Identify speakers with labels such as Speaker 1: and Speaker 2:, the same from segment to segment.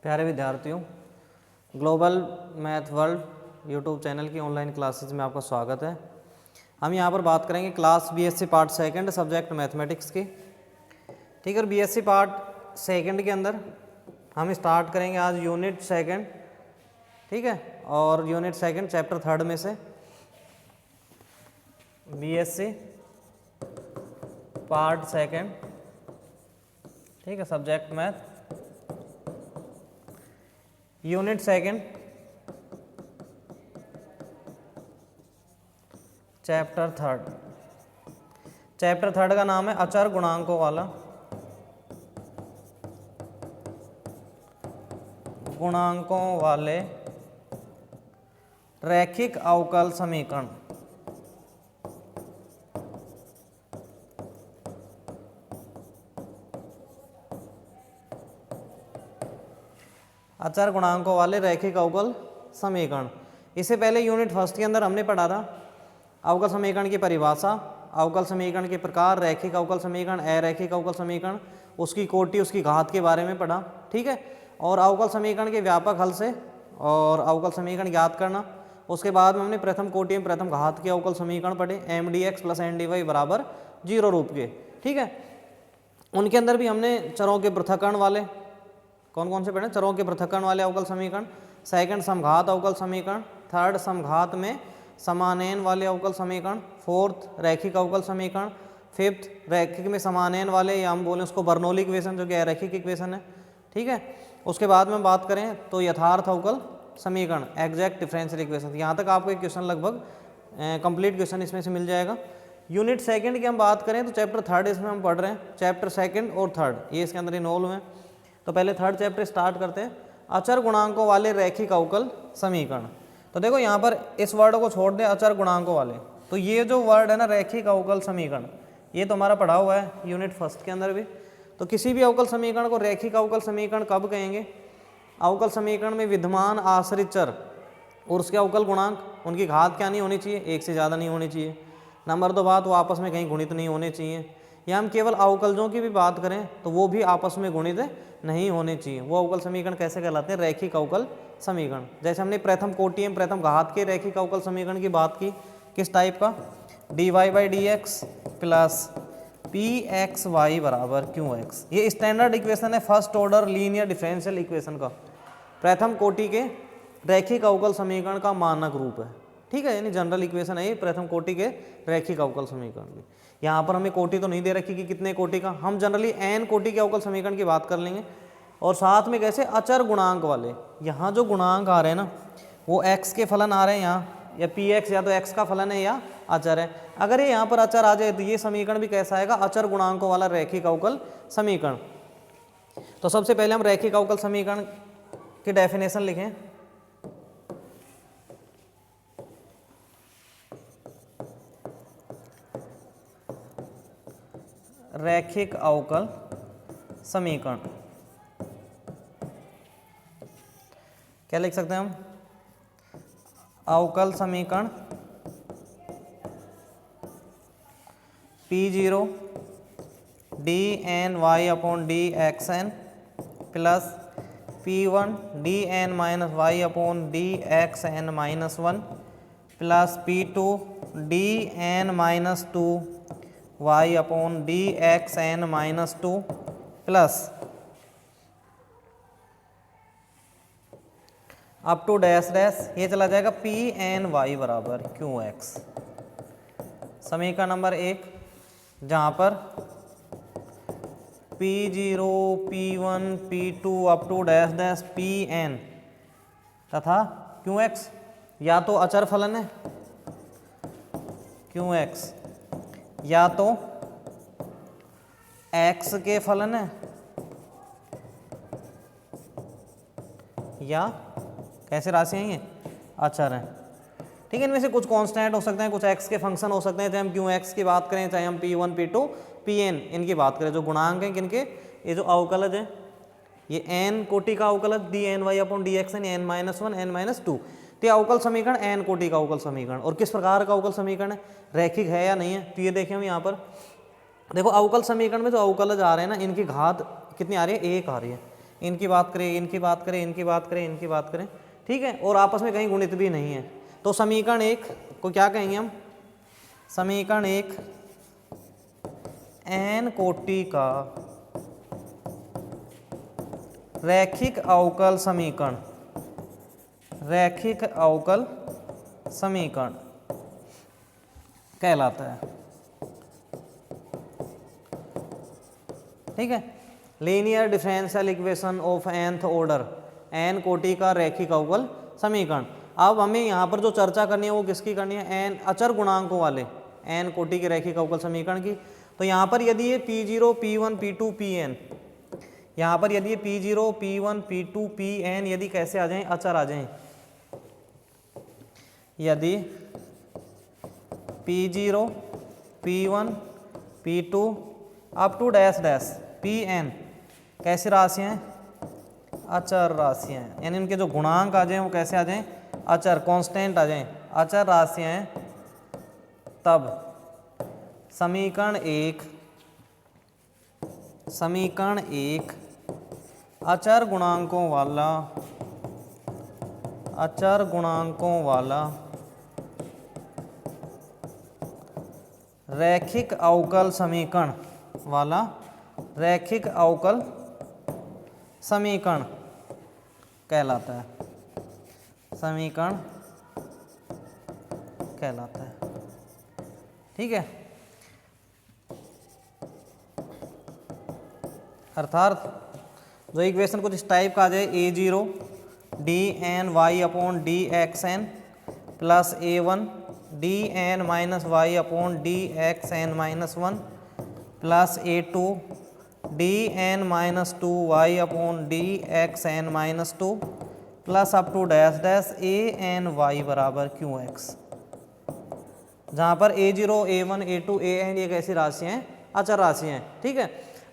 Speaker 1: प्यारे विद्यार्थियों, global math world YouTube channel की ऑनलाइन क्लासेस में आपका स्वागत है। हम यहाँ पर बात करेंगे class BSc part second subject mathematics की। ठीक है, बीएससी पार्ट सेकंड के अंदर हम स्टार्ट करेंगे आज यूनिट सेकंड। ठीक है, और यूनिट सेकंड चैप्टर थर्ड में से बीएससी पार्ट सेकंड। ठीक है, subject math unit second chapter third. Chapter third का नाम है अचर गुणांकों वाला गुणांकों वाले रैखिक अवकल समीकरण। अचर गुणांकों वाले रैखिक अवकल समीकरण। इससे पहले यूनिट फर्स्ट के अंदर हमने पढ़ा था अवकल समीकरण की परिभाषा, अवकल समीकरण के प्रकार, रैखिक अवकल समीकरण, अरैखिक अवकल समीकरण, उसकी कोटि, उसकी घात के बारे में पढ़ा। ठीक है, और अवकल समीकरण के व्यापक हल से और अवकल समीकरण ज्ञात करना। उसके बाद में हमने प्रथम कोटि में प्रथम घात के अवकल समीकरण पढ़े, mdx + ndy बराबर 0 रूप के। ठीक है, उनके अंदर भी हमने चरों के पृथक्करण वाले कौन कौन से पढ़े, चरों के पृथक्करण वाले अवकल समीकरण, सेकंड समघात अवकल समीकरण, थर्ड समघात में समानेन वाले अवकल समीकरण, फोर्थ रैखिक अवकल समीकरण, फिफ्थ रैखिक में समानेन वाले या हम बोलें उसको बर्नौली इक्वेशन जो कि अरैखिक इक्वेशन है। ठीक है, उसके बाद में बात करें तो यथार्थ अवकल समीकरण, एग्जैक्ट डिफरेंशियल इक्वेशन। यहाँ तक आपको एक क्वेश्चन लगभग कंप्लीट क्वेश्चन इसमें से मिल जाएगा। यूनिट सेकंड की हम बात करें तो चैप्टर थर्ड इसमें हम पढ़ रहे हैं, चैप्टर सेकंड और थर्ड ये इसके अंदर इन्वॉल्व हैं। तो पहले थर्ड चैप्टर स्टार्ट करते हैं, अचर गुणांकों वाले रैखिक अवकल समीकरण। तो देखो यहाँ पर इस वर्ड को छोड़ दे, अचर गुणांकों वाले, तो ये जो वर्ड है ना रैखिक अवकल समीकरण, ये तो हमारा पढ़ा हुआ है यूनिट फर्स्ट के अंदर भी। तो किसी भी अवकल समीकरण को रैखिक अवकल समीकरण कब कहेंगे? अवकल समीकरण में विद्यमान आश्रित चर और उसके अवकल गुणांक, उनकी घात क्या नहीं होनी चाहिए, एक से ज़्यादा नहीं होनी चाहिए। नंबर 2 बात, वो आपस में कहीं गुणित नहीं होने चाहिए। या हम केवल अवकलजों की भी बात करें तो वो भी आपस में गुणित नहीं होने चाहिए। वो अवकल समीकरण कैसे कहलाते हैं? रैखिक अवकल समीकरण। जैसे हमने प्रथम कोटि में प्रथम घात के रैखिक अवकल समीकरण की बात की, किस टाइप का? dy/dx प्लस pxy बराबर qx। ये स्टैंडर्ड इक्वेशन है first order linear differential equation का, प्रथम कोटि के रैखिक अवकल समीकरण का मानक रूप है। ठीक है, यानी जनरल इक्वेशन है ये प्रथम कोटि के रैखिक अवकल समीकरण की। यहाँ पर हमें कोटि तो नहीं दे रखी कि कितने कोटि का, हम जनरली n कोटि के अवकल समीकरण की बात कर लेंगे। और साथ में कैसे? अचर गुणांक वाले। यहाँ जो गुणांक आ रहे हैं ना वो x के फलन आ रहे हैं यहाँ, या px या तो x का फलन है या अचर है। अगर ये यहाँ पर अचर आ जाए तो ये समीकरण भी कैसा आएगा? अचर गुणांकों वाला रैखिक अवकल समीकरण। तो सबसे पहले हम रैखिक अवकल समीकरण की डेफिनेशन लिखें। रैखिक अवकल समीकरण क्या लिख सकते हैं हम? अवकल समीकरण P0 dny/dxn plus P1 dn-y/dxn-1 plus P2 dn-2y/dxn-2 plus up to dash dash ये चला जाएगा Pny बराबर qx। समीकरण नंबर 1 जहाँ पर P0 P1 P2 up to dash dash Pn तथा qx या तो अचर फलन है qx या तो x के फलन है या कैसे राशि हैं ये? अचर हैं। ठीक है, इनमें से कुछ कांस्टेंट हो सकते हैं, कुछ x के फंक्शन हो सकते हैं, चाहे हम qx की बात करें, चाहे हम P1 P2 Pn इनकी बात करें। जो गुणांक हैं किनके? ये जो अवकलज हैं, ये n कोटि का अवकलज dny/dxn n-1 n-2, तो ये अवकल समीकरण n कोटि का अवकल समीकरण। और किस प्रकार का अवकल समीकरण है? रैखिक है या नहीं है? तो ये देखें हम यहाँ पर देखो अवकल समीकरण में जो अवकलज आ रहे हैं ना इनकी घात कितनी आ रही है? 1 आ रही है। इनकी बात करें, इनकी बात करें, इनकी बात करें, इनकी बात करें, ठीक है, और आपस में कहीं गुणित भी नहीं है। तो समीकरण एक को क्या कहेंगे हम? समीकरण एक n कोटि का रैखिक अवकल समीकरण, रैखिक अवकल समीकरण कहलाता है, ठीक है। Linear differential equation of nth order, n कोटि का रैखिक अवकल समीकरण। अब हमें यहाँ पर जो चर्चा करनी है वो किसकी करनी है? n अचर गुणांकों वाले n कोटि के रैखिक अवकल समीकरण की। तो यहाँ पर यदि ये P0, P1, P2, Pn, यहाँ पर यदि ये P0, P1, P2, Pn यदि कैसे आ जाएं? अचर आ जाएं। यदि P0, P1, P2 up to dash dash Pn कैसी राशियाँ हैं? अचर राशियाँ हैं, यानी उनके जो गुणांक आ जाएं वो कैसे आ जाएं? अचर, कांस्टेंट आ जाएं, अचर राशियाँ हैं, तब समीकरण एक अचर गुणांकों वाला, अचर गुणांकों वाला रैखिक अवकल समीकरण वाला रैखिक अवकल समीकरण कहलाता है, समीकरण कहलाता है, ठीक है। अर्थात जो इक्वेशन कुछ इस टाइप का आ जाए, a0 dny upon dxn plus a1 dn minus y upon dxn minus 1 plus a2 dn minus 2y upon dxn minus 2 plus up to dash dash any बराबर qx, जहाँ पर a0, a1, a2, an ये कैसी राशियाँ हैं? अचर राशियाँ हैं, ठीक है।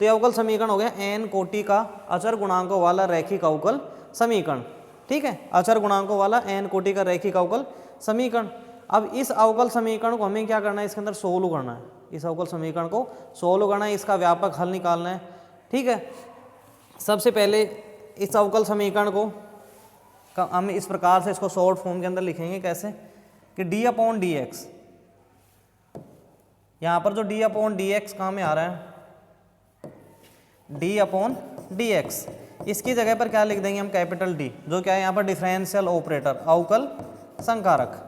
Speaker 1: तो ये अवकल समीकरण हो गया n कोटि का अचर गुणांकों वाला रैखिक अवकल समीकरण, ठीक है। अचर गुणांकों वाला n कोटि का रैखिक अवकल समीकरण। अब इस अवकल समीकरण को हमें क्या करना है? इसके अंदर सोल्व करना है, इस अवकल समीकरण को सोल्व करना है, इसका व्यापक हल निकालना है, ठीक है। सबसे पहले इस अवकल समीकरण को हम इस प्रकार से इसको शॉर्ट फॉर्म के अंदर लिखेंगे, कैसे कि d अपॉन डी एक्स, यहाँ पर जो d अपॉन डी एक्स कहाँ में आ रहा है? d अपॉन डी एक्स, इसकी जगह पर क्या लिख देंगे हम? कैपिटल D, जो क्या है यहाँ पर? डिफरेंशियल ऑपरेटर, अवकल संकारक,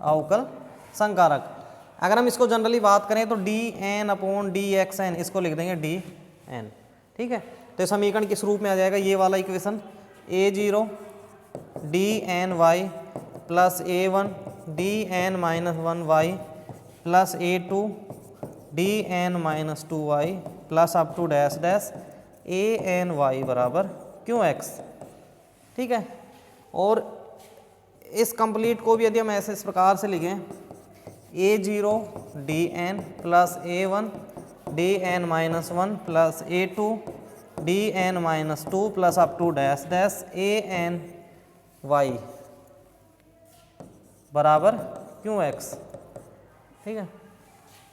Speaker 1: अवकल संकारक। अगर हम इसको जनरली बात करें तो dn अपॉन dxn, इसको लिख देंगे dn, ठीक है। तो समीकरण किस रूप में आ जाएगा? ये वाला equation a0 dny plus a1 dn minus 1y plus a2 dn minus 2y plus up to dash dash any बराबर qx, ठीक है। और इस कंप्लीट को भी यदि हम ऐसे इस प्रकार से लिखें, a0 dn plus a1 dn minus 1 plus a2 dn minus 2 plus up to dash dash any बराबर qx, ठीक है।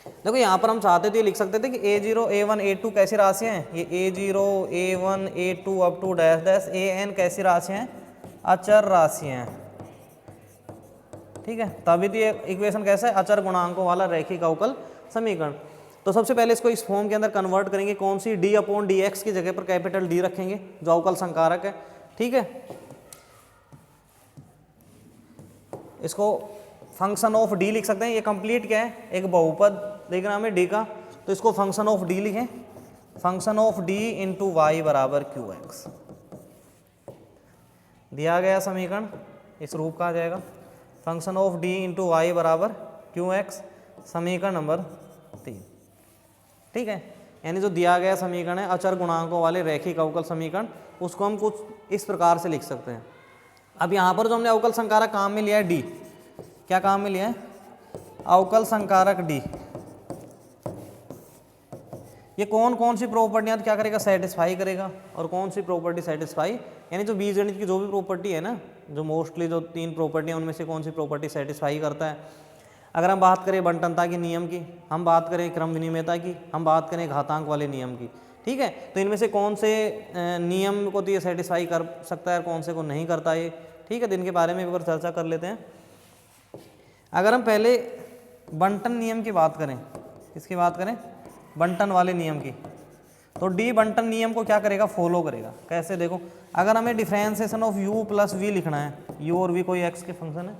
Speaker 1: देखो यहाँ पर हम चाहते थे लिख सकते थे कि a0 a1 a2 कैसी राशियाँ हैं? ये a0 a1 a2 up to dash dash an कैसी राशियाँ हैं? अचर राशियाँ हैं, ठीक है। तभी तो ये इक्वेशन कैसा है? अचर गुणांकों वाला रैखिक अवकल समीकरण। तो सबसे पहले इसको इस फॉर्म के अंदर कन्वर्ट करेंगे, कौन सी? d अपॉन डी एक्स की जगह पर कैपिटल D रखेंगे, जो अवकल संकारक है, ठीक है। इसको फंक्शन ऑफ d लिख सकते हैं। ये कंप्लीट क्या है? एक बहुपद देख रहे हैं हमें d का, तो इसको फंक्शन ऑफ d लिखें, function of d into y बराबर qx। दिया गया समीकरण इस रूप का आ जाएगा, function of d into y बराबर qx, समीकरण नंबर 3, ठीक है। यानी जो दिया गया समीकरण है अचर गुणांकों वाले रैखिक अवकल समीकरण, उसको हम कुछ इस प्रकार से लिख सकते हैं। अब यहाँ पर जो हमने अवकल संकारक काम में लिया है d, क्या काम में लिया है? अवकल संकारक d। ये कौन कौन सी प्रॉपर्टियाँ क्या करेगा? सेटिस्फाई करेगा। और कौन सी प्रॉपर्टी सेटिस्फाई? यानी जो बीजगणित की जो भी प्रॉपर्टी है ना, जो मोस्टली जो 3 प्रॉपर्टियाँ, उनमें से कौन सी प्रॉपर्टी सेटिस्फाई करता है? अगर हम बात करें बंटनता के नियम की, हम बात करें क्रम विनिमयता की, हम बात करें घातांक वाले नियम की, ठीक है। तो इनमें से कौन से नियम को तो ये सेटिस्फाई कर सकता है और कौन से को नहीं करता ये, ठीक है। तो इनके बारे में भी एक चर्चा कर लेते हैं। अगर हम पहले बंटन नियम की बात करें, किसकी बात करें, बंटन वाले नियम की, तो डी बंटन नियम को क्या करेगा, फॉलो करेगा। कैसे, देखो, अगर हमें differentiation of u plus v लिखना है, u और v कोई x के फंक्शन है,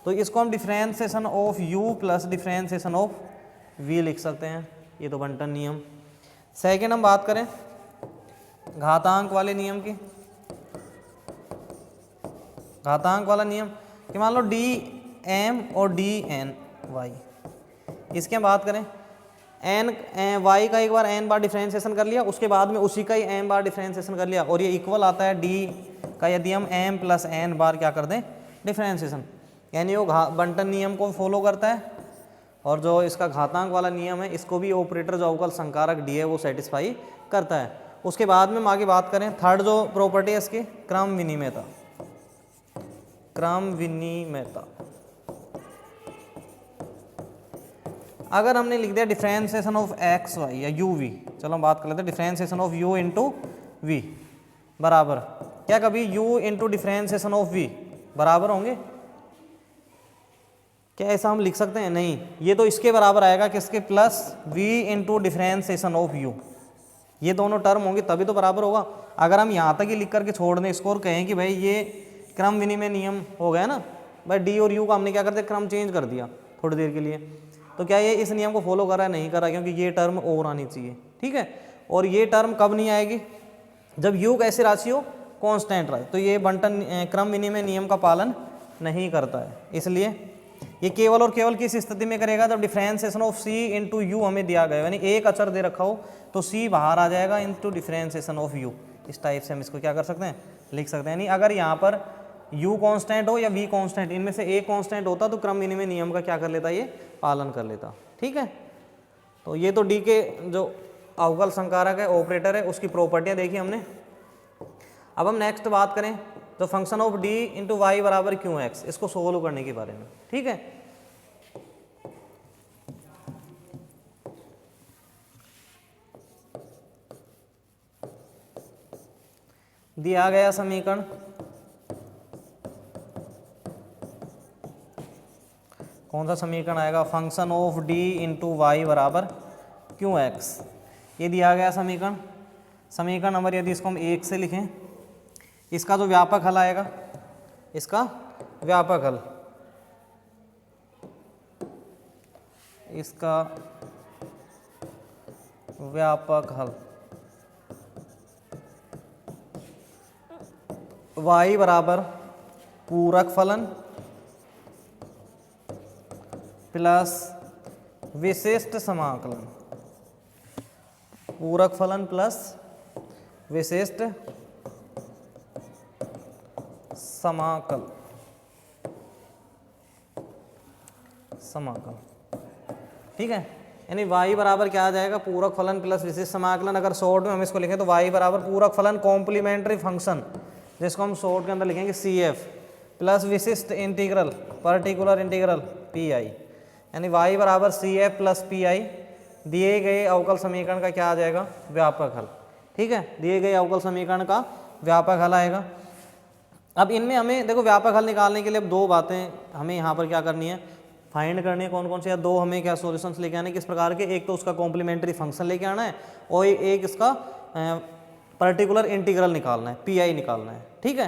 Speaker 1: तो इसको हम differentiation of u plus differentiation of v लिख सकते हैं। ये तो बंटन नियम। सेकेंड हम बात करें घातांक वाले नियम की। घातांक वाला नियम कि मान लो डी एम और डी एन वाई, इसकी हम बात करें, एन वाई का एक बार एन बार डिफ्रेंसिएशन कर लिया, उसके बाद में उसी का ही एम बार डिफ्रेंसिएशन कर लिया, और ये इक्वल आता है डी का यदि हम एम प्लस एन बार क्या कर दें, डिफ्रेंसिएशन, यानी वो बंटन नियम को फॉलो करता है। और जो इसका घातांक वाला नियम है, इसको भी ऑपरेटर जो अवकल संकारक डी है वो सेटिस्फाई करता है। उसके बाद में हम आगे बात करें थर्ड जो प्रॉपर्टी है इसकी, क्रम विनिमयता। क्रम विनिमयता, अगर हमने लिख दिया डिफ्रेंसिएशन ऑफ एक्स वाई या यू वी, चलो हम बात कर लेते हैं differentiation of u into v बराबर, क्या कभी u into differentiation of v बराबर होंगे? क्या ऐसा हम लिख सकते हैं? नहीं, ये तो इसके बराबर आएगा, किसके, plus v into differentiation of u, ये दोनों टर्म होंगे तभी तो बराबर होगा। अगर हम यहाँ तक ही लिख करके छोड़ दें इसको और कहें कि भाई ये क्रम विनिमय नियम हो गया ना, भाई d और u का हमने क्या कर दिया, क्रम चेंज कर दिया थोड़ी देर के लिए, तो क्या ये इस नियम को फॉलो कर रहा है? नहीं कर रहा, क्योंकि ये टर्म और आनी चाहिए, ठीक है। और ये टर्म कब नहीं आएगी, जब u कैसी राशि हो, कॉन्स्टेंट रहे, तो ये बंटन क्रम विनिमय नियम का पालन नहीं करता है। इसलिए ये केवल और केवल किस स्थिति में करेगा, जब differentiation of c into you हमें दिया गया, यानी एक अचर दे रखा हो तो c बाहर आ जाएगा इंटू डिफ्रेंसिएशन ऑफ u। इस टाइप से हम इसको क्या कर सकते हैं, लिख सकते हैं। यानी अगर यहाँ पर u कांस्टेंट हो या v कांस्टेंट, इनमें से एक कांस्टेंट होता तो क्रम विनिमय नियम का क्या कर लेता, ये पालन कर लेता, ठीक है। तो ये तो d के जो अवकल संकारक है, ऑपरेटर है, उसकी प्रॉपर्टियाँ देखी हमने। अब हम नेक्स्ट बात करें तो function of d into y बराबर क्यों एक्स, इसको सोल्व करने के बारे में, ठीक है। दिया गया समीकरण कौन सा समीकरण आएगा, function of d into y बराबर क्यों एक्स, ये दिया गया समीकरण। समीकरण नंबर यदि इसको हम 1 से लिखें, इसका जो व्यापक हल आएगा, इसका व्यापक हल, इसका व्यापक हल y बराबर पूरक फलन प्लस विशिष्ट समाकलन, पूरक फलन प्लस विशिष्ट समाकल, ठीक है। यानी y बराबर क्या आ जाएगा, पूरक फलन प्लस विशिष्ट समाकलन। अगर शॉर्ट में हम इसको लिखें तो y बराबर पूरक फलन कॉम्प्लीमेंट्री फंक्शन, जिसको हम शॉर्ट के अंदर लिखेंगे CF, प्लस विशिष्ट इंटीग्रल पर्टिकुलर इंटीग्रल PI, यानी y बराबर CF प्लस PI, दिए गए अवकल समीकरण का क्या आ जाएगा, व्यापक हल, ठीक है। दिए गए अवकल समीकरण का व्यापक हल आएगा। अब इनमें हमें देखो व्यापक हल निकालने के लिए अब दो बातें हमें यहाँ पर क्या करनी है, फाइंड करनी है, कौन कौन से, या दो हमें क्या सॉल्यूशंस लेके आने किस प्रकार के, एक तो उसका कॉम्प्लीमेंट्री फंक्शन लेके आना है और एक इसका पर्टिकुलर इंटीग्रल निकालना है, PI निकालना है, ठीक है।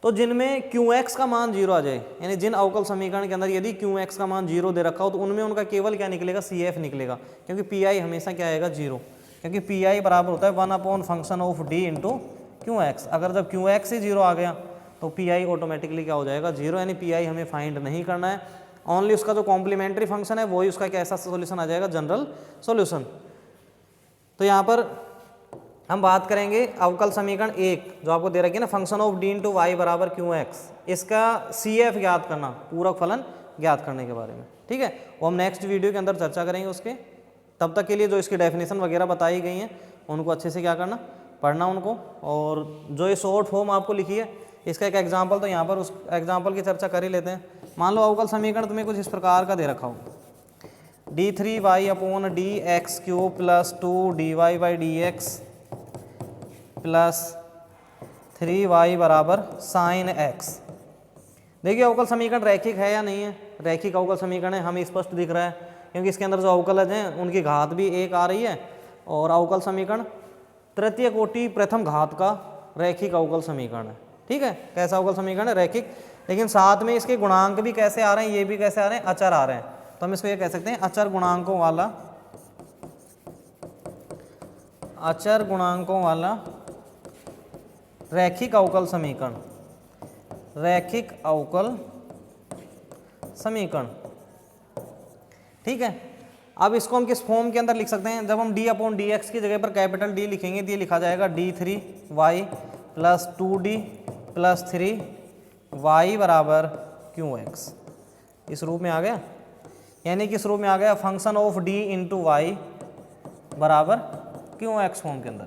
Speaker 1: तो जिनमें QX का मान 0 आ जाए, यानी जिन अवकल समीकरण के अंदर यदि QX का मान 0 दे रखा हो तो उनमें उनका केवल क्या निकलेगा, CF निकलेगा, क्योंकि PI हमेशा क्या आएगा, 0, क्योंकि PI बराबर होता है 1 function of D into QX। अगर जब QX ही 0 आ गया तो PI ऑटोमेटिकली क्या हो जाएगा, 0, यानी PI हमें फाइंड नहीं करना है, ओनली उसका जो कॉम्प्लीमेंट्री फंक्शन है वही उसका कैसा सोल्यूशन आ जाएगा, जनरल सोल्यूशन। तो यहाँ पर हम बात करेंगे अवकल समीकरण 1 जो आपको दे रखी है ना, function of d into y बराबर क्यू एक्स, इसका CF ज्ञात करना, पूरक फलन ज्ञात करने के बारे में, ठीक है। वो हम नेक्स्ट वीडियो के अंदर चर्चा करेंगे उसके। तब तक के लिए जो इसकी डेफिनेशन वगैरह बताई गई हैं उनको अच्छे से क्या करना, पढ़ना उनको, और जो ये शॉर्ट फॉर्म आपको लिखी है इसका एक एग्जाम्पल, तो यहाँ पर उस एग्जाम्पल की चर्चा कर ही लेते हैं। मान लो अवकल समीकरण तुम्हें कुछ इस प्रकार का दे रखा हो, d3y upon D x cube plus 2dy/dx plus 3y बराबर साइन एक्स। देखिए अवकल समीकरण रैखिक है या नहीं है? रैखिक अवकल समीकरण है, हमें स्पष्ट दिख रहा है क्योंकि इसके अंदर जो अवकलज हैं उनकी घात भी एक आ रही है और अवकल समीकरण तृतीय कोटि प्रथम घात का रैखिक अवकल समीकरण है। ठीक है, कैसा अवकल समीकरण है? रैखिक। लेकिन साथ में इसके गुणांक भी कैसे आ रहे हैं? ये भी कैसे आ रहे हैं? अचर आ रहे हैं। तो हम इसको ये कह सकते हैं अचर गुणांकों वाला रैखिक अवकल समीकरण। रैखिक अवकल समीकरण। ठीक है, अब इसको हम किस फॉर्म के अंदर लिख सकते हैं? जब हम d अपॉन डी एक्स की जगह पर कैपिटल D लिखेंगे तो ये लिखा जाएगा d3y plus 2d plus 3y बराबर qx। इस रूप में आ गया, यानी कि इस रूप में आ गया function of d into y बराबर qx फॉर्म के अंदर।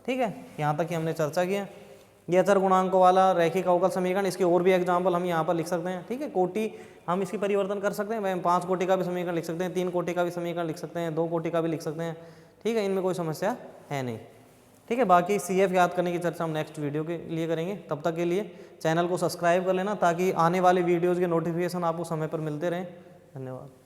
Speaker 1: ठीक है, यहाँ तक कि हमने चर्चा किया। ये अचर गुणांकों वाला रैखिक अवकल समीकरण, इसके और भी एग्जाम्पल हम यहाँ पर लिख सकते हैं। ठीक है, कोटि हम इसकी परिवर्तन कर सकते हैं, वह 5 कोटि का भी समीकरण लिख सकते हैं, 3 कोटि का भी समीकरण लिख सकते हैं, 2 कोटि का भी लिख सकते हैं। ठीक है, इनमें कोई समस्या है नहीं। ठीक है, बाकी CF याद करने की चर्चा हम नेक्स्ट वीडियो के लिए करेंगे। तब तक के लिए चैनल को सब्सक्राइब कर लेना ताकि आने वाले वीडियोज़ के नोटिफिकेशन आपको समय पर मिलते रहें। धन्यवाद।